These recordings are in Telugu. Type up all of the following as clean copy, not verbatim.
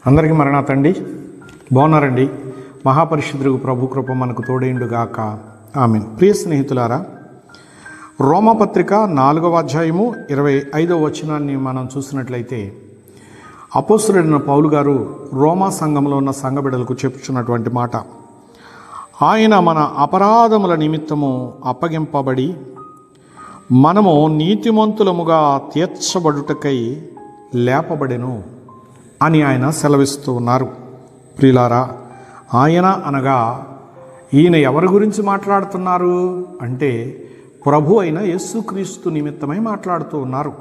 అందరికీ మరణాతండి. బాగున్నారండి? మహాపరిశుద్ధుడు ప్రభు కృప మనకు తోడేండుగాక. ఆమేన్. ప్రియ స్నేహితులారా, రోమాపత్రిక 4వ అధ్యాయము 25వ వచనాన్ని మనం చూసినట్లయితే, అపోస్తలుడైన పౌలు గారు రోమా సంఘంలో ఉన్న సంఘ బిడ్డలకు చెప్పుచున్నటువంటి మాట, ఆయన మన అపరాధముల నిమిత్తము అప్పగింపబడి మనము నీతిమంతులముగా తీర్చబడుటకై లేపబడెను అని ఆయన సెలవిస్తూ ఉన్నారు. ప్రియులారా, ఆయన అనగా ఈయన ఎవరి గురించి మాట్లాడుతున్నారు అంటే ప్రభు అయిన యేసుక్రీస్తు నిమిత్తమై మాట్లాడుతూ ఉన్నారు.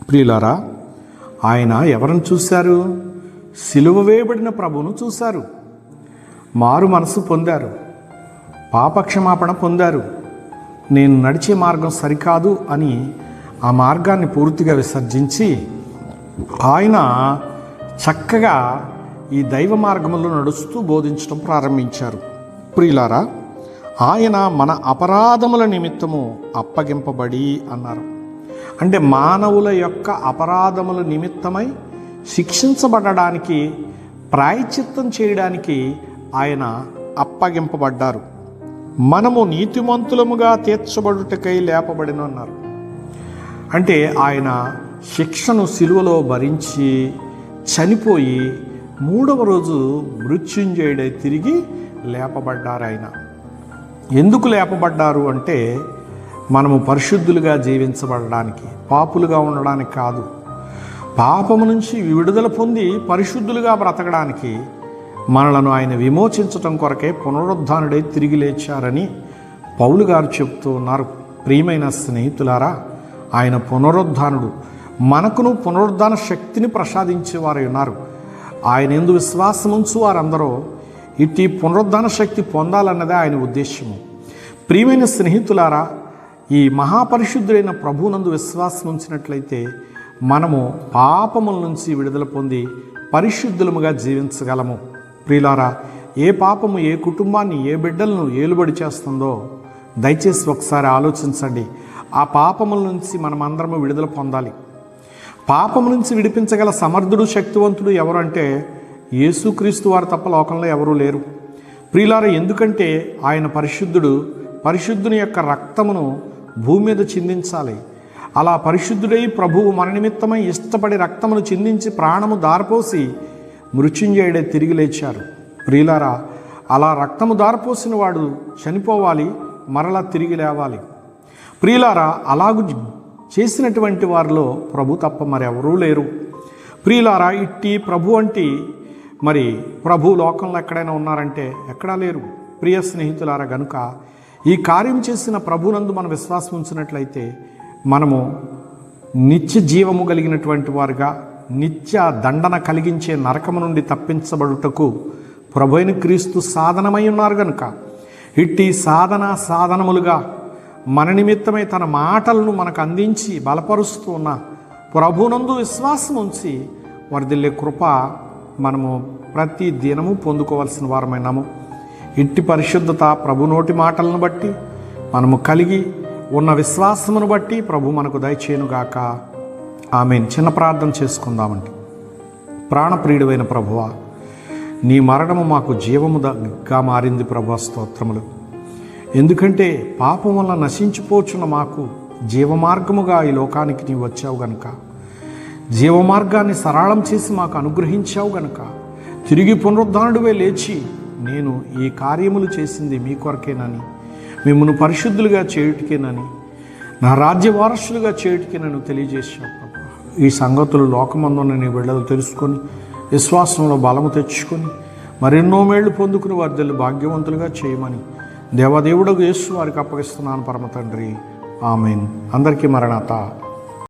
ప్రియులారా, ఆయన ఎవరిని చూశారు? సిలువ వేయబడిన ప్రభువును చూశారు. మారు మనసు పొందారు, పాపక్షమాపణ పొందారు. నేను నడిచే మార్గం సరికాదు అని ఆ మార్గాన్ని పూర్తిగా విసర్జించి ఆయన చక్కగా ఈ దైవ మార్గంలో నడుస్తూ బోధించడం ప్రారంభించారు. ప్రియులారా, ఆయన మన అపరాధముల నిమిత్తము అప్పగింపబడి అన్నారు. అంటే మానవుల యొక్క అపరాధముల నిమిత్తమై శిక్షించబడడానికి, ప్రాయశ్చిత్తం చేయడానికి ఆయన అప్పగింపబడ్డారు. మనము నీతిమంతులముగా తీర్చబడుటకై లేపబడిన అన్నారు. అంటే ఆయన శిక్షను సిలువలో భరించి చనిపోయి 3వ రోజు మృత్యుంజయుడై తిరిగి లేపబడ్డారు. ఆయన ఎందుకు లేపబడ్డారు అంటే మనము పరిశుద్ధులుగా జీవించబడడానికి, పాపులుగా ఉండడానికి కాదు, పాపము నుంచి విడుదల పొంది పరిశుద్ధులుగా బ్రతకడానికి మనలను ఆయన విమోచించటం కొరకే పునరుద్ధానుడై తిరిగి లేచారని పౌలు గారు చెప్తూ ఉన్నారు. ప్రియమైన స్నేహితులారా, ఆయన పునరుద్ధానుడు, మనకును పునరుద్ధాన శక్తిని ప్రసాదించేవారై ఉన్నారు. ఆయన యందు విశ్వాసం ఉంచు వారందరూ ఇట్టి పునరుద్ధాన శక్తి పొందాలన్నదే ఆయన ఉద్దేశము. ప్రియమైన స్నేహితులారా, ఈ మహాపరిశుద్ధుడైన ప్రభువునందు విశ్వాసం ఉంచినట్లయితే మనము పాపముల నుంచి విడుదల పొంది పరిశుద్ధులముగా జీవించగలము. ప్రియులారా, ఏ పాపము ఏ కుటుంబాన్ని, ఏ బిడ్డలను ఏలుబడి చేస్తుందో దయచేసి ఒకసారి ఆలోచించండి. ఆ పాపముల నుంచి మనమందరము విడుదల పొందాలి. పాపము నుంచి విడిపించగల సమర్థుడు, శక్తివంతుడు ఎవరంటే యేసుక్రీస్తు వారు తప్ప లోకంలో ఎవరూ లేరు. ప్రియులారా, ఎందుకంటే ఆయన పరిశుద్ధుడు. పరిశుద్ధుని యొక్క రక్తమును భూమి మీద చిందించాలి. అలా పరిశుద్ధుడై ప్రభువు మన నిమిత్తమై ఇష్టపడి రక్తమును చిందించి ప్రాణము దారపోసి మృత్యుంజయుడై తిరిగి లేచారు. ప్రియులారా, అలా రక్తము దారపోసిన వాడు చనిపోవాలి, మరలా తిరిగి లేవాలి. ప్రియులారా, అలాగూ చేసినటువంటి వారిలో ప్రభు తప్ప మరెవరూ లేరు. ప్రియులారా, ఇట్టి ప్రభు అంటే మరి ప్రభు లోకంలో ఎక్కడైనా ఉన్నారంటే ఎక్కడా లేరు. ప్రియ స్నేహితులారా, గనుక ఈ కార్యం చేసిన ప్రభునందు మనం విశ్వాసం ఉంచినట్లయితే మనము నిత్య జీవము కలిగినటువంటి వారుగా, నిత్య దండన కలిగించే నరకము నుండి తప్పించబడుటకు ప్రభు అయిన క్రీస్తు సాధనమై ఉన్నారు. గనుక ఇట్టి సాధనములుగా మన నిమిత్తమై తన మాటలను మనకు అందించి బలపరుస్తూ ఉన్న ప్రభునందు విశ్వాసం ఉంచి వర్ధిల్లే కృప మనము ప్రతి దినము పొందుకోవాల్సిన వారమైనాము. ఇట్టి పరిశుద్ధత ప్రభు నోటి మాటలను బట్టి మనము కలిగి ఉన్న విశ్వాసమును బట్టి ప్రభు మనకు దయచేయునుగాక. ఆమేన్. చిన్న ప్రార్థన చేసుకుందామండి. ప్రాణప్రియుడైన ప్రభువా, నీ మరణము మాకు జీవముగా మారింది ప్రభు, స్తోత్రములు. ఎందుకంటే పాపం వల్ల నశించిపోచున్న మాకు జీవమార్గముగా ఈ లోకానికి నీవు వచ్చావు గనుక, జీవమార్గాన్ని సరళం చేసి మాకు అనుగ్రహించావు గనుక, తిరిగి పునరుద్ధానుడివే లేచి నేను ఈ కార్యములు చేసింది మీ కొరకేనని, మిమ్మల్ని పరిశుద్ధులుగా చేయుటికేనని, నా రాజ్య వారసులుగా చేయుటికేనని తెలియజేశావు ప్రభు. ఈ సంగతులు లోకమందున్న నీ బిడ్డలు తెలుసుకొని విశ్వాసంలో బలము తెచ్చుకొని మరెన్నో మేళ్లు పొందుకుని వర్ధిల్లు భాగ్యవంతులుగా చేయమని దేవదేవుడు యేసు వారికి అప్పగిస్తున్నాను పరమ తండ్రి. ఆమేన్. అందరికీ మరణాత.